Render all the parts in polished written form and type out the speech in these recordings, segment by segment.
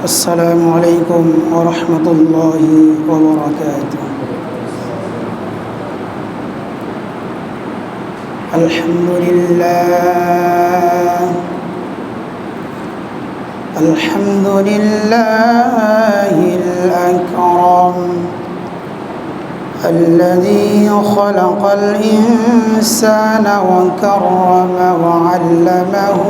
السلام عليكم ورحمة الله وبركاته. الحمد لله الأكرم الذي خلق الإنسان وكرم وعلمه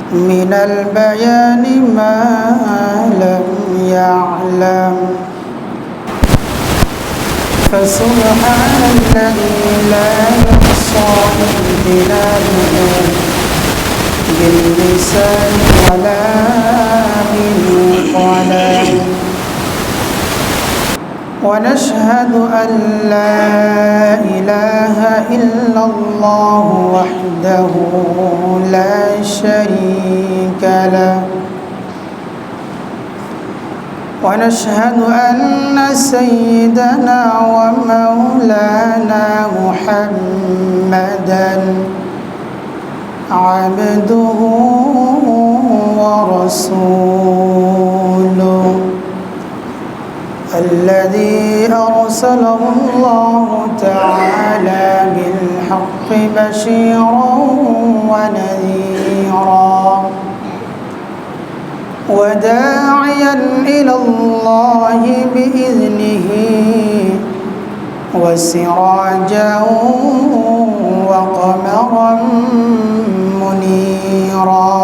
من البيان ما لم يعلم، فسبحان الذي لا يحصى امتنانه باللسان ولا بالقلم، ونشهد أن لا إله إلا الله وحده لا شريك له، ونشهد أن سيدنا ومولانا محمدًا عبده ورسوله الذي أرسله الله تعالى بالحق بشيرا ونذيرا وداعيا إلى الله بإذنه وسراجا وقمرا منيرا.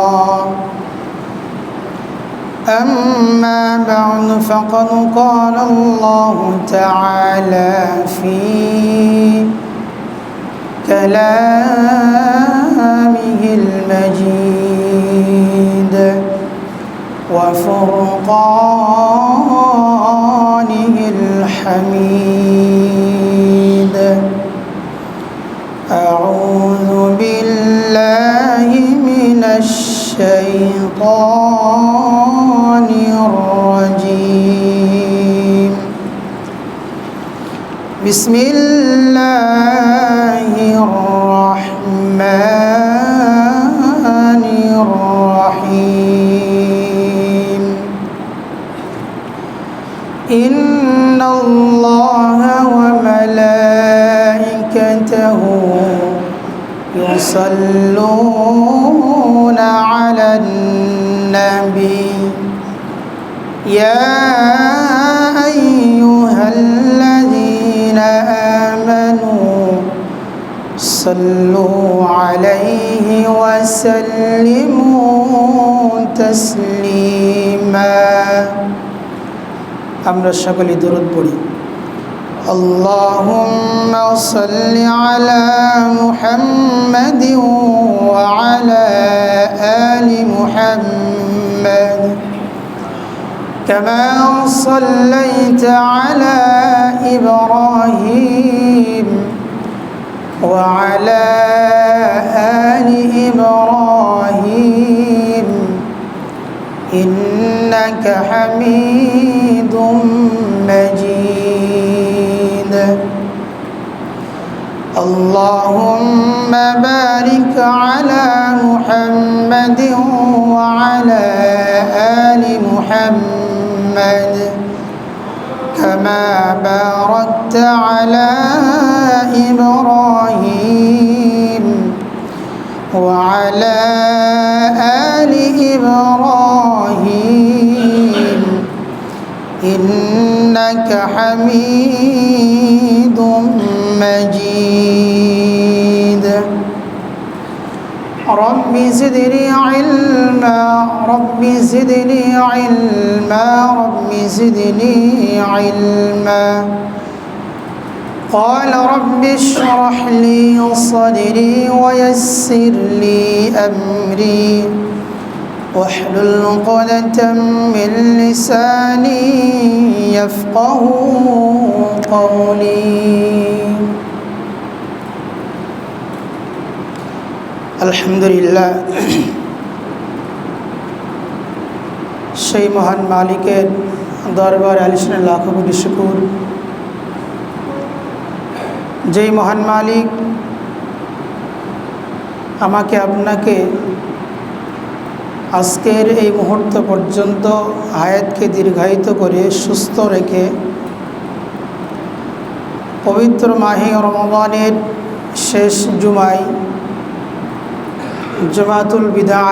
أما بعد، فقد قال الله تعالى في كلامه المجيد وفرقانه الحميد: أعوذ بالله من الشيطان الرجيم. بسم الله الرحمن الرحيم. إن الله وملائكته يصلون على النبي يا أيها الذين آمنوا صلوا عليه وسلموا تسليما. আমরা সকলে দরুদ পড়ি। اللهم صل على محمد وعلى آل محمد كما صليت على إبراهيم وعلى آل إبراهيم إنك حميد مجيد. اللهم بارك على محمد وعلى آل محمد كما باركت على إبراهيم وعلى آل إبراهيم إنك حميد مجيد. رب زدني علما، رب زدني علما، رب زدني علما. قال رب اشرح لي صدري ويسر لي أمري واحلل عقدة من لساني يفقه قولي. আলহামদুলিল্লাহ, সেই মহান মালিকের দরবার আলিশানের লাখো কোটি শুকর, যেই মহান মালিক আমাকে আপনাকে আজকের এই মুহূর্ত পর্যন্ত হায়াতকে দীর্ঘায়িত করে সুস্থ রেখে পবিত্র মাহে রমজানের শেষ জুমায় জুমাতুল বিদা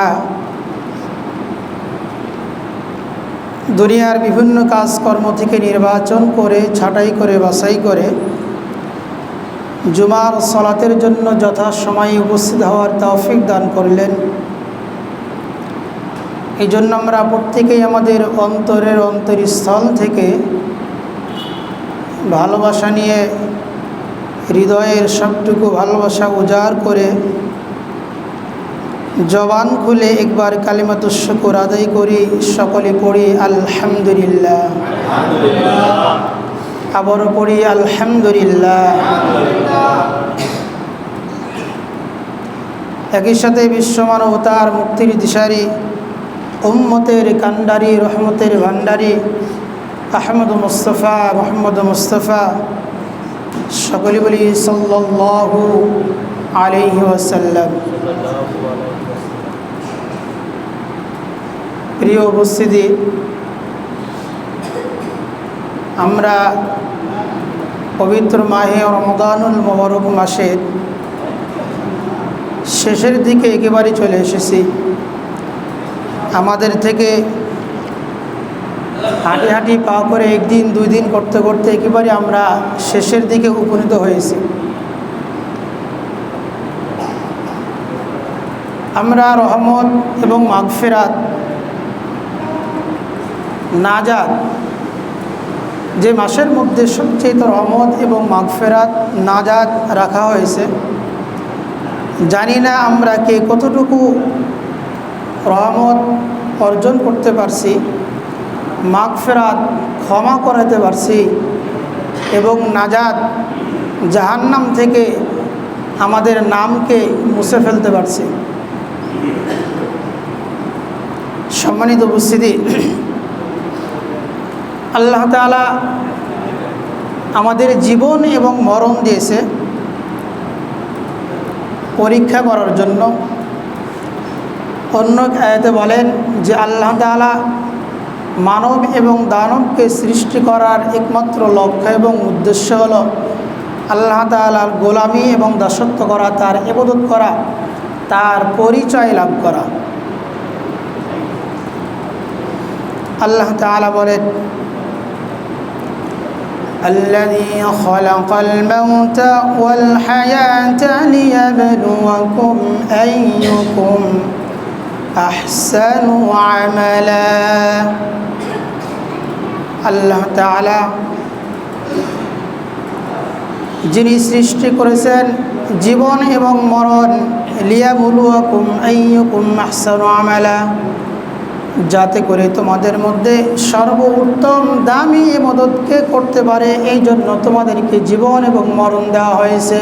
দুনিয়ার বিভিন্ন কাজকর্ম থেকে নির্বাচন করে ছাঁটাই করে বাছাই করে জুমার সালাতের জন্য যথাসময়ে উপস্থিত হওয়ার তৌফিক দান করলেন। এই জন্য আমরা প্রত্যেকেই আমাদের অন্তরের অন্তরস্থল থেকে ভালোবাসা নিয়ে হৃদয়ের সবটুকু ভালোবাসা উজাড় করে জবান খুলে একবার কালিমাতুশ শুকর আদায় করি। সকলে পড়ি আলহামদুলিল্লাহ, আবারও পড়ি আলহামদুলিল্লাহ। একই সাথে বিশ্বমানবতার মুক্তির দিশারি, উম্মতের কান্ডারি, রহমতের ভান্ডারি আহমদ মুস্তফা মোহাম্মদ মুস্তফা, সকলে বলি সাল্লাল্লাহু আলাইহি ওয়াসাল্লাম। প্রিয় উপস্থিতি, আমরা পবিত্র মাহে রমজানুল মুবারক মাসের শেষের দিকে একেবারে চলে এসেছি। আমাদের থেকে হাঁটি হাঁটি পা করে একদিন দুই দিন করতে করতে একেবারে আমরা শেষের দিকে উপনীত হয়েছি। আমরা রহমত এবং মাগফিরাত, নাজাত, যে মাসের মধ্যে সবচেয়ে রহমত এবং মাগফিরাত নাজাত রাখা হয়েছে, জানি না আমরা কে কতটুকু রহমত অর্জন করতে পারছি, মাগফিরাত ক্ষমা করাতে পারছি এবং নাজাত জাহান্নাম থেকে আমাদের নামকে মুছে ফেলতে পারছি। সম্মানিত উপস্থিতি, আল্লাহ তাআলা আমাদের জীবন এবং মরণ দিয়েছে পরীক্ষা করার জন্য। অন্য আয়াতে বলেন যে আল্লাহ তাআলা মানব এবং দানবকে সৃষ্টি করার একমাত্র লক্ষ্য এবং উদ্দেশ্য হলো আল্লাহ তাআলার গোলামি এবং দাসত্ব করা, তার ইবাদত করা, তার পরিচয় লাভ করা। আল্লাহ তাআলা বলেন الذي خلق الموت والحياة ليبلوكم أيكم أحسن عملا। আল্লাহ তাআলা যিনি সৃষ্টি করেছেন জীবন এবং মরণ, লিয়াবলুয়াকুম আইয়ুকুম আহসানু আমালা, যাতে করে তোমাদের মধ্যে সর্বোত্তম দামি ইবাদতকে করতে পারে, এই জন্য তোমাদেরকে জীবন এবং মরণ দেওয়া হয়েছে।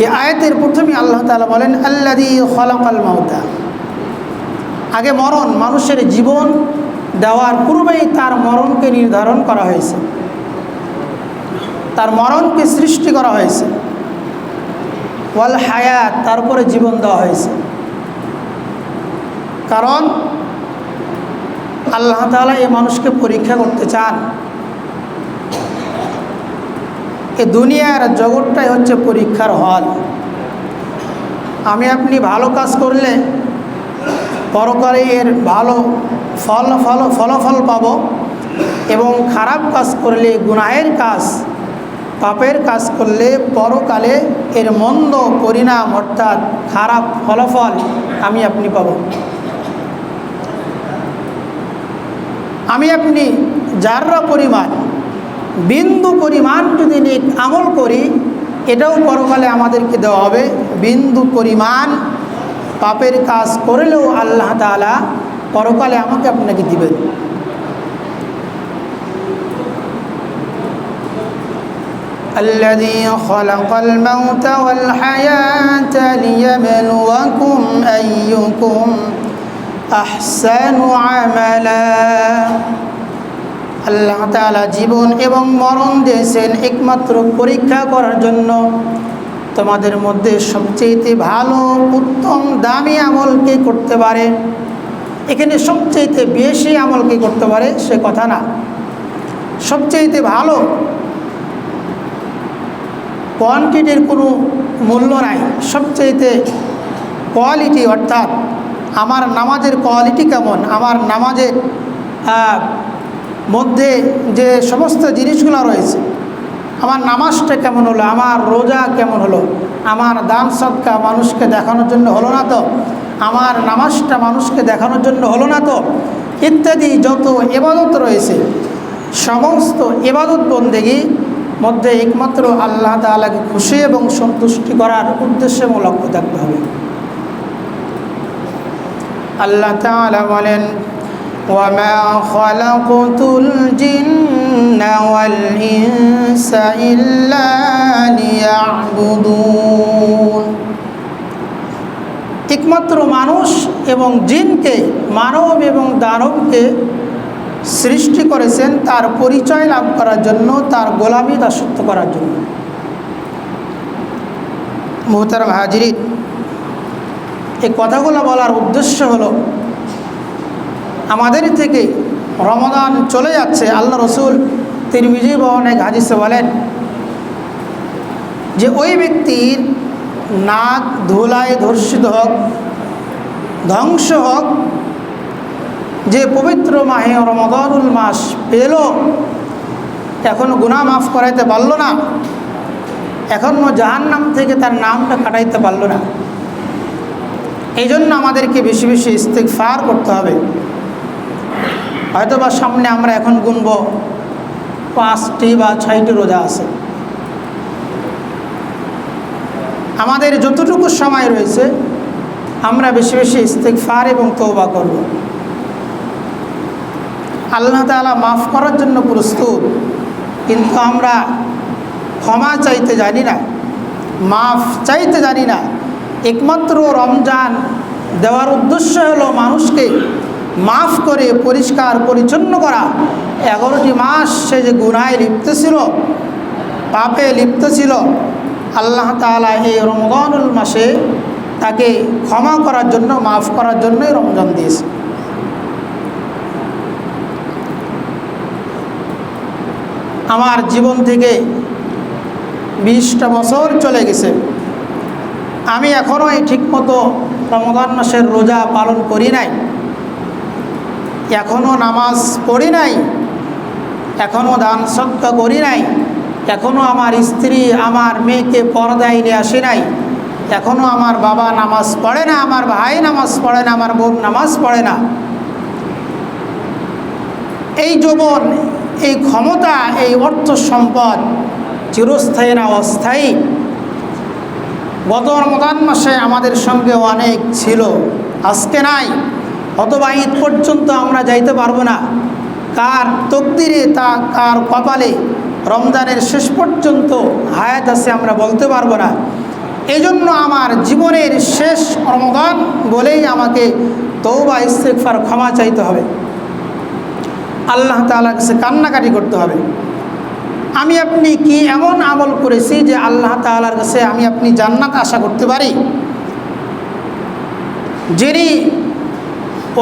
এই আয়াতের প্রথমে আল্লাহ তাআলা বলেন আল্লাযী খালাকাল মাউতা। আগে মরণ, মানুষের জীবন দেওয়ার পূর্বেই তার মরণকে নির্ধারণ করা হয়েছে, তার মরণকে সৃষ্টি করা হয়েছে। ওয়াল হায়াত, তারপরে জীবন দেওয়া হয়েছে। কারণ আল্লাহ তাআলা এই মানুষকে পরীক্ষা করতে চান। এই দুনিয়ার জগৎটাই হচ্ছে পরীক্ষার হল। আমি আপনি ভালো কাজ করলে পরকালে এর ভালো ফলাফল পাব, এবং খারাপ কাজ করলে, গুনাহের কাজ, পাপের কাজ করলে পরকালে এর মন্দ পরিণাম অর্থাৎ খারাপ ফলাফল আমি আপনি পাব। আমি আপনি যাররা পরিমাণ, বিন্দু পরিমাণ যদি নেক আমল করি, এটাও পরকালে আমাদেরকে দেওয়া হবে। বিন্দু পরিমাণ পাপের কাজ করলেও আল্লাহ তাআলা পরকালে আমাকে আপনাকে দিবেন। الذي خلق الموت والحياة ليبلوكم أيكم أحسن عملا। আল্লাহ তাআলা জীবন এবং মরণ দিয়েছেন একমাত্র পরীক্ষা করার জন্য, তোমাদের মধ্যে সবচেয়ে ভালো উত্তম দামি আমল কে করতে পারে? এখানে সবচেয়ে বেশি আমল কে করতে পারে সে কথা না, সবচেয়ে ভালো কোয়ান্টিটির কোনো মূল্য নাই, সবচেয়ে কোয়ালিটি, অর্থাৎ আমার নামাজের কোয়ালিটি কেমন, আমার নামাজের মধ্যে যে সমস্ত জিনিসগুলো রয়েছে, আমার নামাজটা কেমন হলো, আমার রোজা কেমন হলো, আমার দান সদকা মানুষকে দেখানোর জন্য হলো না তো, আমার নামাজটা মানুষকে দেখানোর জন্য হলো না তো, ইত্যাদি যত ইবাদত রয়েছে সমস্ত ইবাদত বন্দেগী মধ্যে একমাত্র আল্লাহ তাআলাকে খুশি এবং সন্তুষ্টি করার উদ্দেশ্যে লক্ষ্য থাকতে হবে। আল্লাহ তাআলা বলেন, وَمَا خَلَقْتُ الْجِنَّ وَالْإِنسَ إِلَّا لِيَعْبُدُونَ। একমাত্র মানুষ এবং জিনকে, মানব এবং দানবকে সৃষ্টি করেছেন তার পরিচয় লাভ করার জন্য, তার গোলামি দাসত্ব করার জন্য। মুহতারাম হাজিরিন, এই কথাগুলো বলার উদ্দেশ্য হলো, আমাদের থেকে রমাদান চলে যাচ্ছে। আল্লাহ রসুল তিরমিজি বা অনেক হাদিসে বলেন যে ওই ব্যক্তির নাক ধুলায় ধর্ষিত হোক, ধ্বংস হোক, যে পবিত্র মাহে রমাদানুল মাস পেল, এখনও গুনাহ মাফ করাইতে পারল না, এখনও জাহান্নাম থেকে তার নামটা কাটাইতে পারল না। এই জন্য আমাদেরকে বেশি বেশি ইস্তিগফার করতে হবে। হয়তো বা সামনে আমরা এখন গুনব 5টি বা 6টি রোজা আছে। আমাদের যতটুকু সময় রয়েছে আমরা বেশি বেশি ইস্তিগফার এবং তওবা করব। আল্লাহ তাআলা মাফ করার জন্য প্রস্তুত, কিন্তু আমরা ক্ষমা চাইতে জানি না, মাফ চাইতে জানি না। একমাত্র রমজান দেওয়ার উদ্দেশ্য হলো মানুষকে মাফ করে পরিষ্কার পরিচ্ছন্ন করা। 11টি মাস সে যে গুনাহে লিপ্ত ছিল, পাপে লিপ্ত ছিল, আল্লাহ তাআলা এই রমজানুল মাসে তাকে ক্ষমা করার জন্য, মাফ করার জন্যই রমজান দিয়েছে। আমার জীবন থেকে 20টা বছর চলে গেছে, আমি এখনও ঠিকমতো রমজান মাসের রোজা পালন করি নাই, এখনও নামাজ পড়ি নাই, এখনও দান সদকা করি নাই, এখনও আমার স্ত্রী আমার মেয়েকে পর্দায় নিয়ে আসি নাই, এখনও আমার বাবা নামাজ পড়ে না, আমার ভাই নামাজ পড়ে না, আমার বোন নামাজ পড়ে না। এই যৌবন, এই ক্ষমতা, এই অর্থ সম্পদ চিরস্থায়ী না অস্থায়ী। গত রমজান মাসে আমাদের সঙ্গে অনেক ছিল, আজকে নাই, অথবা ঈদ পর্যন্ত আমরা যাইতে পারবো না। কার তকদিরে, তা কার কপালে রমজানের শেষ পর্যন্ত হায়াত আছে আমরা বলতে পারবো না। এই জন্য আমার জীবনের শেষ রমজান বলেই আমাকে তওবা ইস্তিগফার ক্ষমা চাইতে হবে, আল্লাহ তাআলার কাছে কান্নাকাটি করতে হবে। আমি আপনি কি এমন আমল করেছি যে আল্লাহ তাআলার কাছে আমি আপনি জান্নাত আশা করতে পারি? যিনি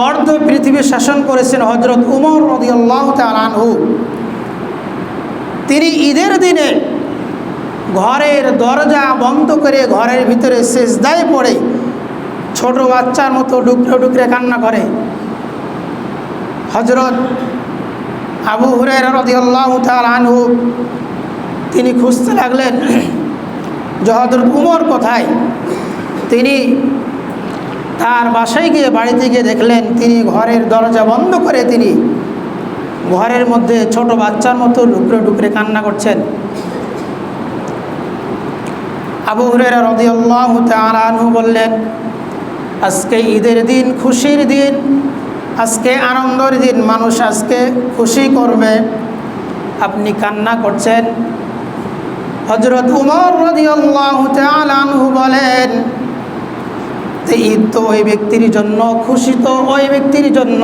অর্ধ পৃথিবী শাসন করেছেন হযরত উমর রাদিয়াল্লাহু তাআলা আনহু, তিনি ঈদের দিনে ঘরের দরজা বন্ধ করে ঘরের ভিতরে সিজদায় পড়ে ছোট বাচ্চার মতো ডুকরে ডুকরে কান্না করে। হযরত আবু হুরায়রা রাদিয়াল্লাহু তাআলা আনহু তিনি খুঁজতে লাগলেন যে হযরত উমর কোথায়। তিনি তার বাসায় গিয়ে, বাড়িতে গিয়ে দেখলেন তিনি ঘরের দরজা বন্ধ করে তিনি ঘরের মধ্যে ছোট বাচ্চার মতো ডুকরে ডুকরে কান্না করছেন। আবু হুরায়রা রাদিয়াল্লাহু তাআলা আনহু বললেন, আজকে ঈদের দিন, খুশির দিন, আজকে আনন্দের দিন, মানুষ আজকে খুশি করবে, আপনি কান্না করছেন। হযরত উমর রাদিয়াল্লাহু তাআলা আনহু বলেন, ঈদ তো ওই ব্যক্তির জন্য, খুশি তো ওই ব্যক্তির জন্য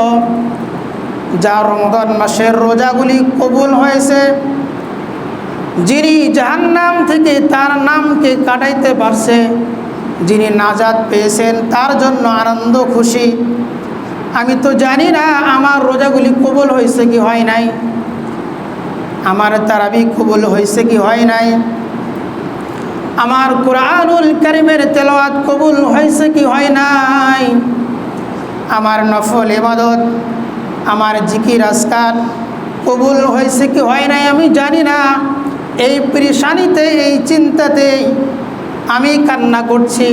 যা রমজান মাসের রোজাগুলি কবুল হয়েছে, যিনি জাহান্নাম থেকে তার নামকে কাটাইতে পারছে, যিনি নাজাত পেয়েছেন তার জন্য আনন্দ খুশি। আমি তো জানি না আমার রোজাগুলি কবুল হয়েছে কি হয় নাই, আমার তারাবি কবুল হয়েছে কি হয় নাই, আমার কুরআনুল কারীমের তেলাওয়াত কবুল হয়েছে কি হয় নাই, আমার নফল ইবাদত, আমার জিকির আজকার কবুল হয়েছে কি হয় নাই আমি জানি না। এই পরেশানিতে, এই চিন্তাতে আমি কান্না করছি।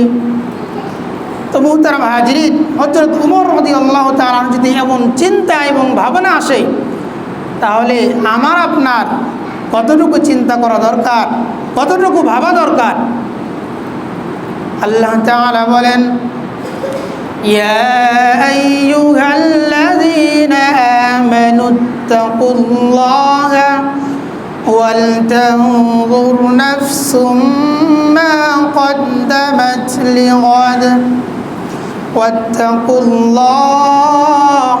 তো মুহতারাম হাজিরিন, হযরত উমর রাদিয়াল্লাহু তাআলা যদি এমন চিন্তা এবং ভাবনা আসে, তাহলে আমার আপনার কতটুকু চিন্তা করা দরকার, কতটুকু ভাবা দরকার। আল্লাহ তাআলা বলেন, ইয়া আইয়ুহাল্লাযীনা আমানুত্তাকুল্লাহা ওয়াল তানজুর নাফসুম মা কদ্দামাত লিগাদ ওয়াত্তাকুল্লাহ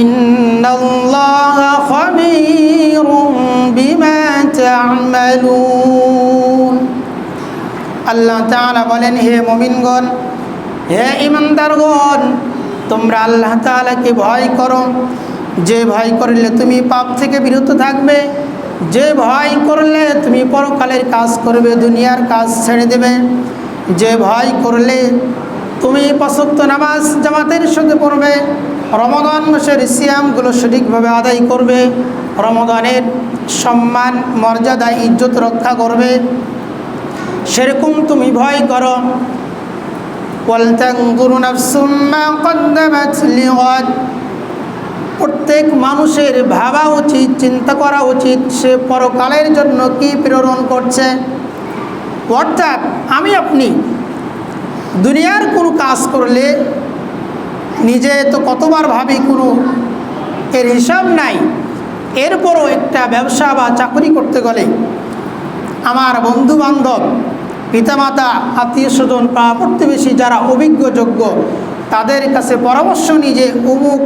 ইন্নাল্লাহা খাবীরুম বিমা তা'মালুন। আল্লাহ তাআলা বলেন, হে মুমিনগণ, হে ঈমানদারগণ, তোমরা আল্লাহ তাআলাকে ভয় করো। যে ভয় করলে তুমি পাপ থেকে বিরত থাকবে, যে ভয় করলে তুমি পরকালের কাজ করবে, দুনিয়ার কাজ ছেড়ে দেবে, যে ভয় করলে তুমি ৫ ওয়াক্ত নামাজ জামাতের সাথে পড়বে, রমাদান মাসের সিয়ামগুলো সঠিকভাবে আদায় করবে, রমাদানের সম্মান মর্যাদা ইজ্জত রক্ষা করবে, সেরকম তুমি ভয় করো। ওয়াল তানজুর নাফসুম মা কদ্দামাত লিগাদ, প্রত্যেক মানুষের ভাবা উচিত, চিন্তা করা উচিত সে পরকালের জন্য কি প্রেরণ করছে। অর্থাৎ আমি আপনি দুনিয়ার কোনো কাজ করলে নিজে তো কতবার ভাবি, কোনো এর হিসাব নাই। এরপরও একটা ব্যবসা বা চাকরি করতে গেলে আমার বন্ধু বান্ধব, পিতামাতা, আত্মীয় স্বজন, পাড়া প্রতিবেশী যারা অভিজ্ঞযোগ্য তাদের কাছে পরামর্শ নিয়ে যে অমুক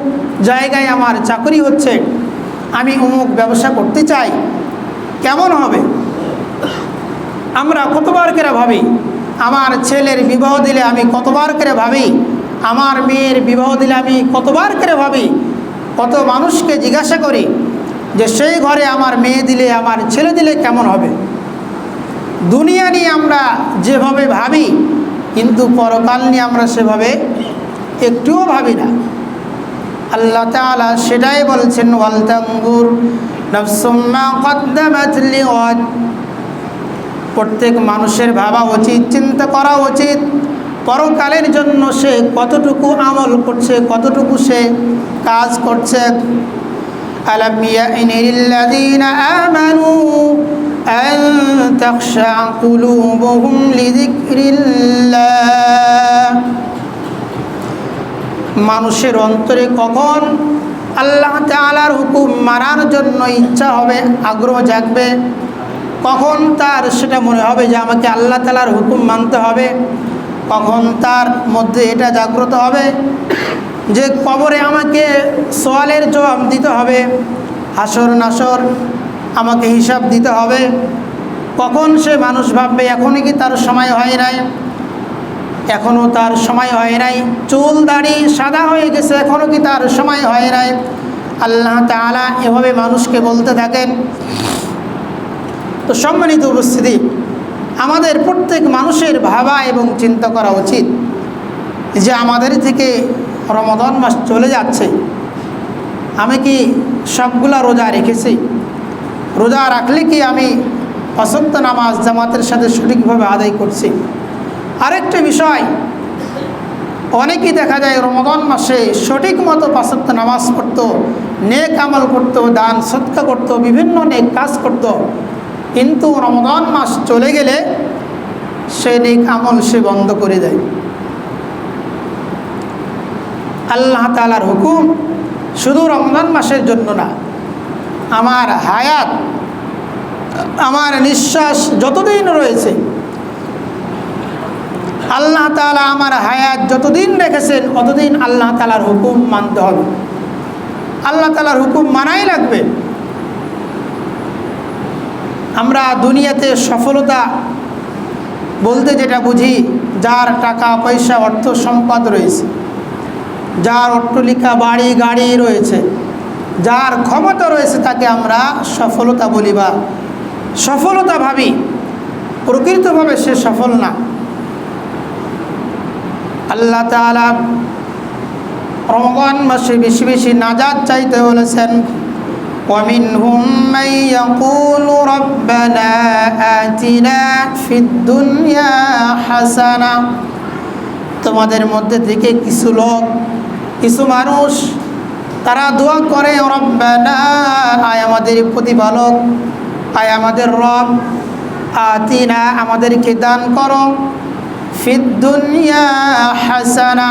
জায়গায় আমার চাকরি হচ্ছে, আমি অমুক ব্যবসা করতে চাই, কেমন হবে। আমরা কতবার করে ভাবি, আমার ছেলের বিবাহ দিলে আমি কতবার করে ভাবি, আমার মেয়ের বিবাহ দিলে আমি কতবার করে ভাবি। কত মানুষকে জিজ্ঞাসা করি যে সেই ঘরে আমার মেয়ে দিলে, আমার ছেলে দিলে কেমন হবে। দুনিয়া নিয়ে আমরা যেভাবে ভাবি, কিন্তু পরকাল নিয়ে আমরা সেভাবে একটুও ভাবি না। আল্লাহ তাআলা সেটাই বলছেন, ওয়াল তানজুর নাফসুম মা কদ্দামাত লিগাদ, প্রত্যেক মানুষের ভাবা উচিত, চিন্তা করা উচিত পরকালের জন্য সে কতটুকু আমল করছে, কতটুকু সে কাজ করছে। আলাম ইয়া'নি লিল্লাযীনা আমানু আন তাখশা কুলুবুহুম লিযিকরিল্লাহ, মানুষের অন্তরে কখন আল্লাহ তাআলার হুকুম মানার জন্য ইচ্ছা হবে, আগ্রহ জাগবে, কখন তার সেটা মনে হবে যে আমাকে আল্লাহ তাআলার হুকুম মানতে হবে, কখন তার মধ্যে এটা জাগ্রত হবে যে কবরে আমাকে সওয়ালের জবাব দিতে হবে, হাসর নাসর আমাকে হিসাব দিতে হবে। কখন সে মানুষ ভাববে এখনই কি তার সময় হয় নাই, এখনও তার সময় হয় নাই, চুল দাড়ি সাদা হয়ে গেছে, এখনও কি তার সময় হয় নাই। আল্লাহ তাআলা এভাবে মানুষকে বলতে থাকেন। তো সম্মানিত উপস্থিতি, আমাদের প্রত্যেক মানুষের ভাবা এবং চিন্তা করা উচিত যে আমাদের থেকে রমাদান মাস চলে যাচ্ছে, আমি কি সবগুলা রোজা রেখেছি, রোজা রাখলে কি আমি ৫ ওয়াক্ত নামাজ জামাতের সাথে সঠিকভাবে আদায় করছি। আরেকটা বিষয়, অনেকেই দেখা যায় রমাদান মাসে সঠিক মতো ৫ ওয়াক্ত নামাজ পড়তো, নেক আমল করতো, দান সদকা করতো, বিভিন্ন নেক কাজ করতো, কিন্তু রমাদান মাস চলে গেলে সে নেক আমল সে বন্ধ করে দেয়। আল্লাহ তাআলার হুকুম শুধু রমজান মাসের জন্য না, আমার হায়াত, আমার নিঃশ্বাস যতদিন রয়েছে, আল্লাহ তাআলা আমার হায়াত যতদিন রেখেছেন ততদিন আল্লাহ তাআলার হুকুম মানতে হবে, আল্লাহ তাআলার হুকুম মানাই লাগবে। আমরা দুনিয়াতে সফলতা বলতে যেটা বুঝি, যার টাকা পয়সা অর্থ সম্পদ রয়েছে, যার অট্টালিকা বাড়ি গাড়ি রয়েছে, যার ক্ষমতা রয়েছে, তাকে আমরা সফলতা বলি বা সফলতা ভাবি। প্রকৃতভাবে সে সফল না। আল্লাহ তাআলা রমজান মাসে বেশি বেশি নাজাত চাইতে বলেছেন, وَمِنْهُمْ مَنْ يَقُولُ رَبَّنَا آتِنَا فِي الدُّنْيَا حَسَنَةً। তোমাদের মধ্যে থেকে কিছু লোক, কিছু মানুষ, তারা দোয়া করে, রব্বানা, আয় আমাদের প্রতিপালক, আয় আমাদের রব, আতিনা, আমাদেরকে দান করো, ফিদ দুনিয়া হাসানা,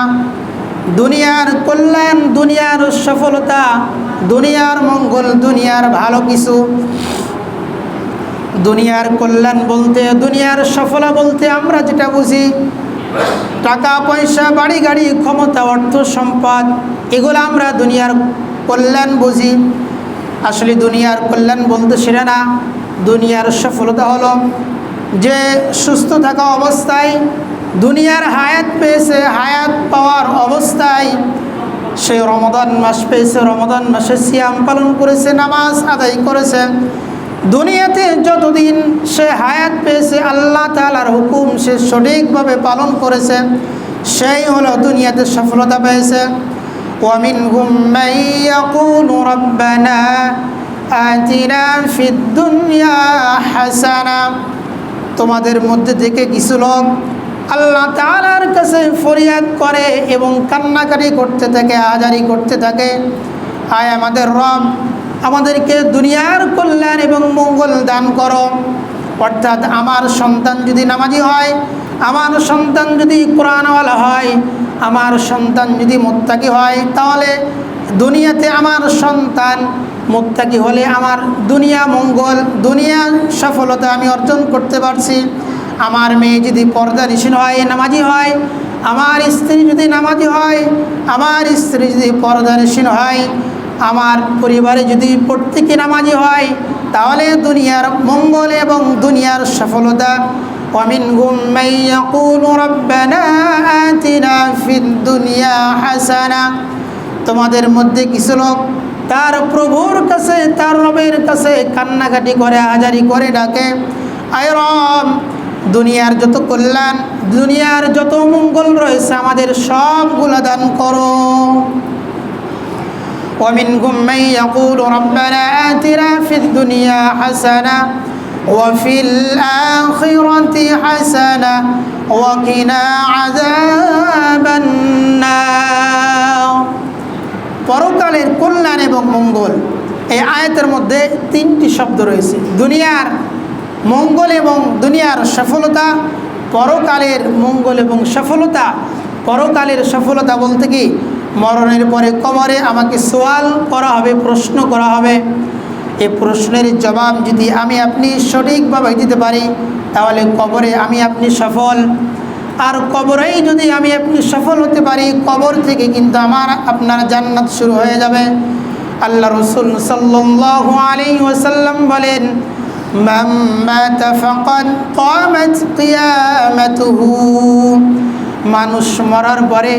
দুনিয়ার কল্যাণ, দুনিয়ার সফলতা, দুনিয়ার মঙ্গল, দুনিয়ার ভালো কিছু। দুনিয়ার কল্যাণ বলতে, দুনিয়ার সফলতা বলতে আমরা যেটা বুঝি, টাকা পয়সা বাড়ি গাড়ি ক্ষমতা অর্থ সম্পদ, এগুলো আমরা দুনিয়ার কল্যাণ বুঝি। আসলে দুনিয়ার কল্যাণ বলতে সেটা না। দুনিয়ার সফলতা হলো যে সুস্থ থাকা অবস্থায় দুনিয়ার হায়াত পেয়েছে, হায়াত পাওয়ার অবস্থায় সে রমজান মাস পেয়েছে, রমজান মাসে সিয়াম পালন করেছে, নামাজ আদায় করেছে। দুনিয়াতে যতদিন সে হায়াত পেয়েছে, আল্লাহ তাআলার হুকুম সে সঠিকভাবে পালন করেছে, সেই হলো দুনিয়াতে সফলতা পেয়েছে। وَمِنْهُمْ مَنْ يَقُولُ رَبَّنَا آتِنَا فِي الدُّنْيَا حَسَنَةً। তোমাদের মধ্যে থেকে কিছু লোক আল্লাহ তাআলার কাছে ফরিয়াদ করে এবং কান্নাকাটি করতে থাকে, আহাজারি করতে থাকে, আয় আমাদের রব, আমাদেরকে দুনিয়ার কল্যাণ এবং মঙ্গল দান করো। অর্থাৎ আমার সন্তান যদি নামাজি হয়, আমার সন্তান যদি কোরআনওয়ালা হয়, আমার সন্তান যদি মুত্তাকি হয়, তাহলে দুনিয়াতে আমার সন্তান মুত্তাকি হলে আমার দুনিয়া মঙ্গল, দুনিয়া সফলতা আমি অর্জন করতে পারছি। আমার মেয়ে যদি পর্দানিশীন হয়, নামাজি হয়, আমার স্ত্রী যদি নামাজি হয়, আমার স্ত্রী যদি পর্দানিশীন হয়, আমার পরিবারে যদি প্রত্যেকে নামাজি হয়, তাহলে দুনিয়ার মঙ্গল এবং দুনিয়ার সফলতা। وَمِنْهُمْ مَنْ يَقُولُ رَبَّنَا آتِنَا فِي الدُّنْيا حَسَنَةً। তোমাদের মধ্যে কিছু লোক তার প্রভুর কাছে, তার রবের কাছে কান্নাকাটি করে, আহাজারি করে ডাকে, আয় রব, দুনিয়ার যত কল্যাণ, দুনিয়ার যত মঙ্গল রয়েছে, আমাদের সবগুলো দান করো। وَمِنْهُمْ مَنْ يَقُولُ رَبَّنَا آتِنَا فِي الدُّنْيا حَسَنَةً وَفِي الْآخِرَةِ حَسَنَةً وَقِنَا عَذَابَ النَّارِ। পরকালের কল্যাণ এবং মঙ্গল, এই আয়াতের মধ্যে তিনটি শব্দ রয়েছে। দুনিয়ার মঙ্গল এবং দুনিয়ার সফলতা, পরকালের মঙ্গল এবং সফলতা। পরকালের সফলতা বলতে কি, মরণের পরে কবরে আমাকে সওয়াল করা হবে, প্রশ্ন করা হবে। এই প্রশ্নের জবাব যদি আমি আপনি সঠিকভাবে দিতে পারি, তাহলে কবরে আমি আপনি সফল। আর কবরেই যদি আমি আপনি সফল হতে পারি, কবর থেকে কিন্তু আমার আপনার জান্নাত শুরু হয়ে যাবে। আল্লাহ রাসূল সাল্লাল্লাহু আলাইহি ওয়াসাল্লাম বলেন, মান মাতা ফাকাদ কামাত কিয়ামাতুহু। মানুষ মরার পরে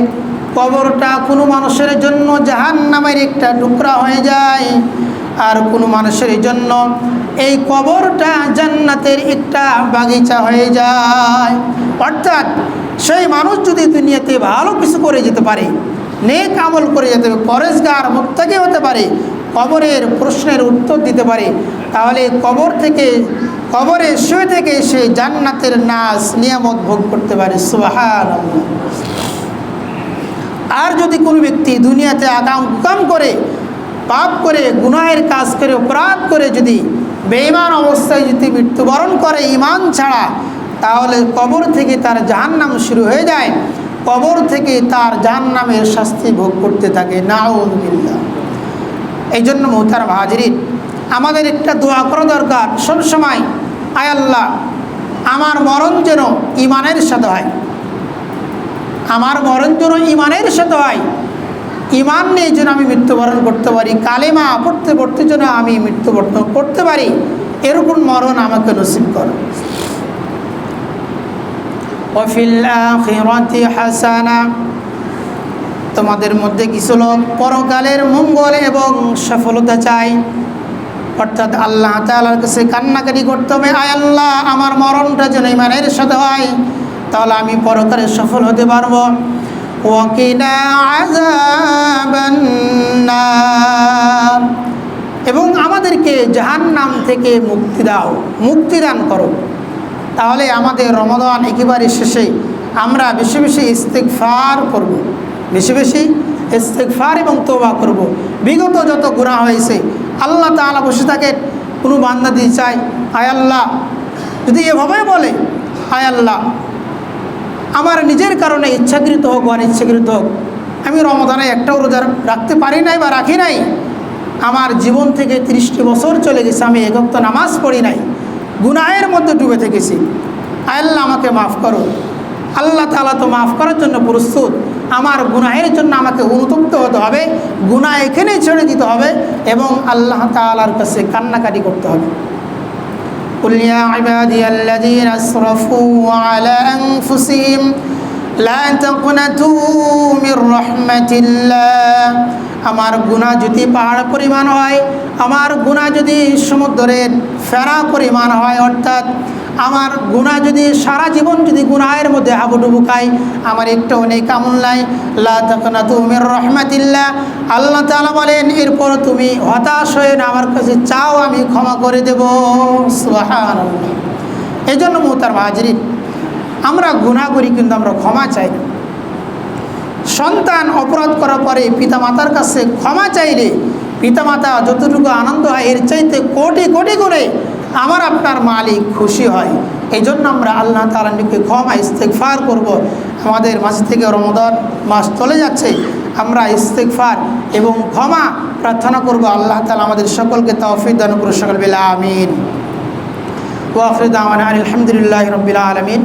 কবরটা কোনো মানুষের জন্য জাহান্নামের একটা টুকরা হয়ে যায়, আর কোনো মানুষের জন্য এই কবরটা জান্নাতের একটা বাগিচা হয়ে যায়। অর্থাৎ সেই মানুষ যদি দুনিয়াতে ভালো কিছু করে যেতে পারে, নেক আমল করে যেতে পারে, পরেশগার মুত্তাকি হতে পারে, কবরের প্রশ্নের উত্তর দিতে পারে, তাহলে কবর থেকে, কবরে শুয়ে থেকে সে জান্নাতের নাজ নিয়ামত ভোগ করতে পারে। সুবহানাল্লাহ। আর যদি কোনো ব্যক্তি দুনিয়াতে আকাম করে, পাপ করে, গুনাহের কাজ করে, অপরাধ করে যদি বেঈমান অবস্থায় যদি মৃত্যুবরণ করে ঈমান ছাড়া, তাহলে কবর থেকে তার জাহান্নাম শুরু হয়ে যায়, কবর থেকে তার জাহান্নামের শাস্তি ভোগ করতে থাকে। নাউযুবিল্লাহ। এই জন্য মুহতারাম হাজিরিন, আমাদের একটা দোয়া করা দরকার সবসময়, আয় আল্লাহ, আমার মরণ যেন ঈমানের সাথে হয়, আমার মরণ যেন ঈমানের সাথে হয়, ঈমান নিয়ে যেন আমি মৃত্যুবরণ করতে পারি, কালেমা পড়তে পড়তে যেন আমি মৃত্যুবরণ করতে পারি। এরকম মরণ আমাকে নসিব করো। ওয়াফিল আখিরাতি হাসানা, তোমাদের মধ্যে কিছু লোক পরকালের মঙ্গল এবং সফলতা চাই, অর্থাৎ আল্লাহ তাআলার কাছে কান্নাকাটি করতে হবে, আয় আল্লাহ আমার মরণটা যেন ঈমানের সাথে হয়, তাহলে আমি পরকালে সফল হতে পারবো। ওয়াকিনা আযাবান নার, এবং আমাদেরকে জাহান্নাম থেকে মুক্তিদান করো। তাহলে আমাদের রমাদান একেবারে শেষে আমরা বেশি বেশি ইস্তিগফার করব, বেশি বেশি ইস্তিগফার এবং তওবা করব। বিগত যত গুনাহ হয়েছে আল্লাহ তাআলা বসে থাকেন, কোনো বান্দা দিয়ে চায়, আয় আল্লাহ, যদি এভাবে বলে, আয় আল্লাহ আমার নিজের কারণে ইচ্ছাকৃত হোক বা অনিচ্ছাকৃত হোক আমি রমাদানে একটাও রোজা রাখতে পারি নাই বা রাখি নাই, আমার জীবন থেকে 30টি বছর চলে গেছে, আমি এক ওয়াক্ত নামাজ পড়ি নাই, গুনাহের মধ্যে ডুবে থেকেছি, আয় আল্লাহ আমাকে মাফ করো। আল্লাহ তাআলা তো মাফ করার জন্য প্রস্তুত। আমার গুনাহের জন্য আমাকে অনুতপ্ত হতে হবে, গুনাহ এখানেই ছেড়ে দিতে হবে এবং আল্লাহ তাআলার কাছে কান্নাকাটি করতে হবে। কুল ইয়া ইবাদিয়াল্লাযীনা আসরাফু আলা আনফুসিহিম লা তাকনাতু মির রাহমাতিল্লাহ, আমার গুনাহ যদি পাহাড় পরিমাণ হয়, আমার গুনাহ যদি সমুদ্রের ফেনা পরিমাণ হয়, অর্থাৎ আমার গুনাহ যদি সারা জীবন যদি গুনাহের মধ্যে হাবুডুবু খাই, আমার একটাও নেক আমল নাই, লা তাকনাতু মির রাহমাতিল্লাহ, আল্লাহ তাআলা বলেন এরপর তুমি হতাশ হয়ে না আমার কাছে চাও, আমি ক্ষমা করে দেব। সুবহানাল্লাহ। এই জন্য মুহতারাম হাজিরিন, আমরা গুনাহ করি কিন্তু আমরা ক্ষমা চাই না। সন্তান অপরাধ করার পরে পিতামাতার কাছে ক্ষমা চাইলে পিতামাতা যতটুকু আনন্দ হয় এর চাইতে কোটি কোটি গুণে আমার আপনার মালিক খুশি হয়। এই জন্য আমরা আল্লাহ তাআলার নিকট ক্ষমা ইস্তেগফার করব। আমাদের মাঝ থেকে রমাদান মাস চলে যাচ্ছে, আমরা ইস্তেগফার এবং ক্ষমা প্রার্থনা করব। আল্লাহ তাআলা আমাদের সকলকে তৌফিক দান করুন। সকল বিল আমিন। ওয়া আখিরু দাওয়ানা আলহামদুলিল্লাহি রাব্বিল আলামিন।